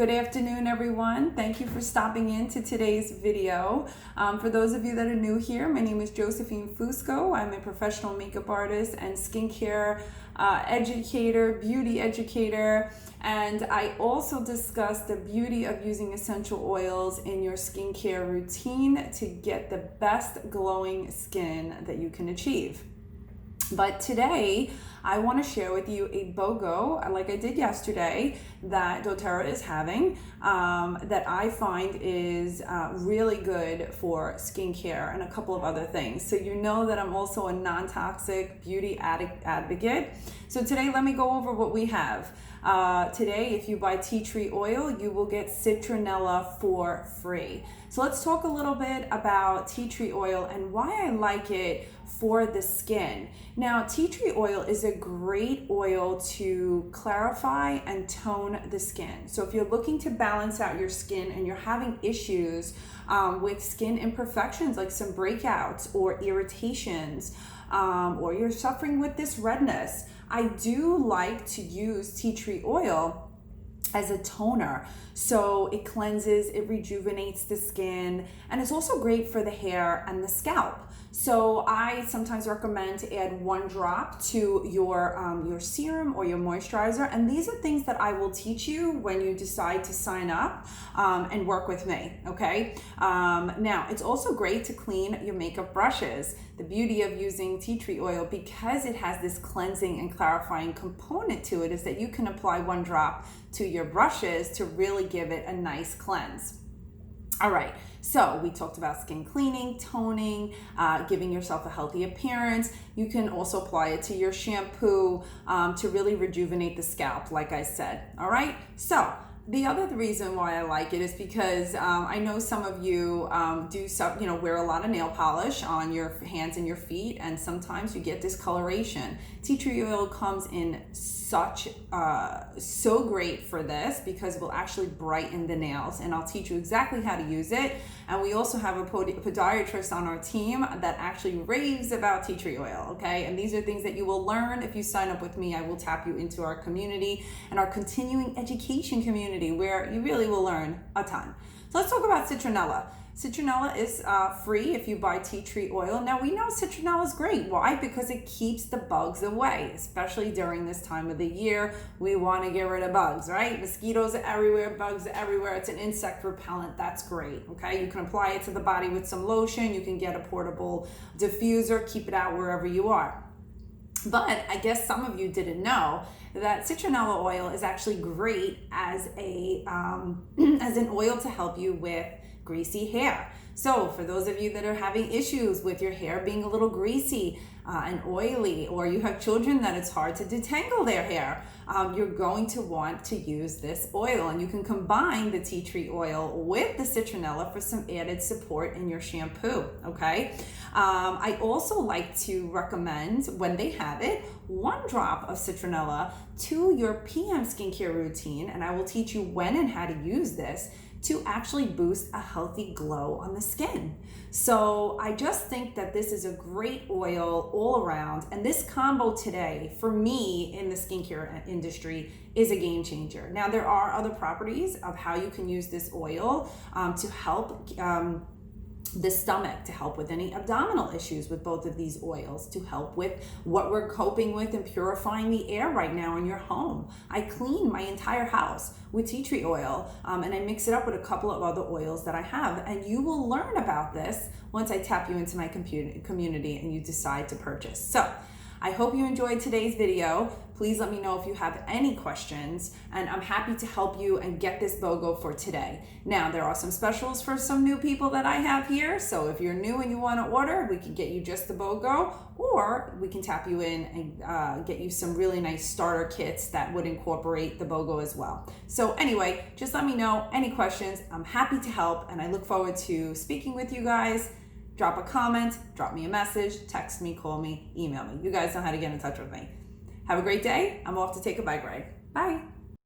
Good afternoon, everyone. Thank you for stopping in to today's video. For those of you that are new here, my name is Josephine Fusco. I'm a professional makeup artist and skincare educator, beauty educator, and I also discuss the beauty of using essential oils in your skincare routine to get the best glowing skin that you can achieve. But today, I want to share with you a BOGO, like I did yesterday, that doTERRA is having, that I find is really good for skincare and a couple of other things. So you know that I'm also a non-toxic beauty advocate. So today, let me go over what we have. Today, if you buy tea tree oil, you will get citronella for free. So let's talk a little bit about tea tree oil and why I like it for the skin. Now, tea tree oil is a great oil to clarify and tone the skin. So if you're looking to balance out your skin and you're having issues with skin imperfections like some breakouts or irritations, or you're suffering with this redness, I do like to use tea tree oil as a toner. So it cleanses, it rejuvenates the skin, and it's also great for the hair and the scalp. So I sometimes recommend to add 1 drop to your serum or your moisturizer, and these are things that I will teach you when you decide to sign up and work with me, okay? Now, it's also great to clean your makeup brushes. The beauty of using tea tree oil, because it has this cleansing and clarifying component to it, is that you can apply 1 drop to your brushes to really give it a nice cleanse. All right, so we talked about skin cleaning, toning, giving yourself a healthy appearance. You can also apply it to your shampoo to really rejuvenate the scalp, like I said. All right, so the other reason why I like it is because I know some of you wear a lot of nail polish on your hands and your feet, and sometimes you get discoloration. Tea tree oil comes in so great for this because it will actually brighten the nails, and I'll teach you exactly how to use it. And we also have a podiatrist on our team that actually raves about tea tree oil, okay? And these are things that you will learn if you sign up with me. I will tap you into our community and our continuing education community where you really will learn a ton. So let's talk about citronella. Citronella is free if you buy tea tree oil. Now, we know citronella is great. Why? Because it keeps the bugs away, especially during this time of the year. We want to get rid of bugs, right? Mosquitoes are everywhere, bugs are everywhere. It's an insect repellent. That's great, okay? You can apply it to the body with some lotion. You can get a portable diffuser, keep it out wherever you are. But I guess some of you didn't know that citronella oil is actually great as an oil to help you with greasy hair. So for those of you that are having issues with your hair being a little greasy and oily, or you have children that it's hard to detangle their hair, you're going to want to use this oil, and you can combine the tea tree oil with the citronella for some added support in your shampoo, okay? I also like to recommend, when they have it, 1 drop of citronella to your PM skincare routine, and I will teach you when and how to use this to actually boost a healthy glow on the skin. So I just think that this is a great oil all around, and this combo today, for me in the skincare industry, is a game changer. Now, there are other properties of how you can use this oil to help the stomach, to help with any abdominal issues with both of these oils, to help with what we're coping with and purifying the air right now in your home. I clean my entire house with tea tree oil, and I mix it up with a couple of other oils that I have, and you will learn about this once I tap you into my community and you decide to purchase. So I hope you enjoyed today's video. Please let me know if you have any questions, and I'm happy to help you and get this BOGO for today. Now, there are some specials for some new people that I have here, so if you're new and you want to order, we can get you just the BOGO, or we can tap you in and get you some really nice starter kits that would incorporate the BOGO as well. So anyway, just let me know any questions. I'm happy to help, and I look forward to speaking with you guys. Drop a comment, drop me a message, text me, call me, email me. You guys know how to get in touch with me. Have a great day. I'm off to take a bike ride. Bye.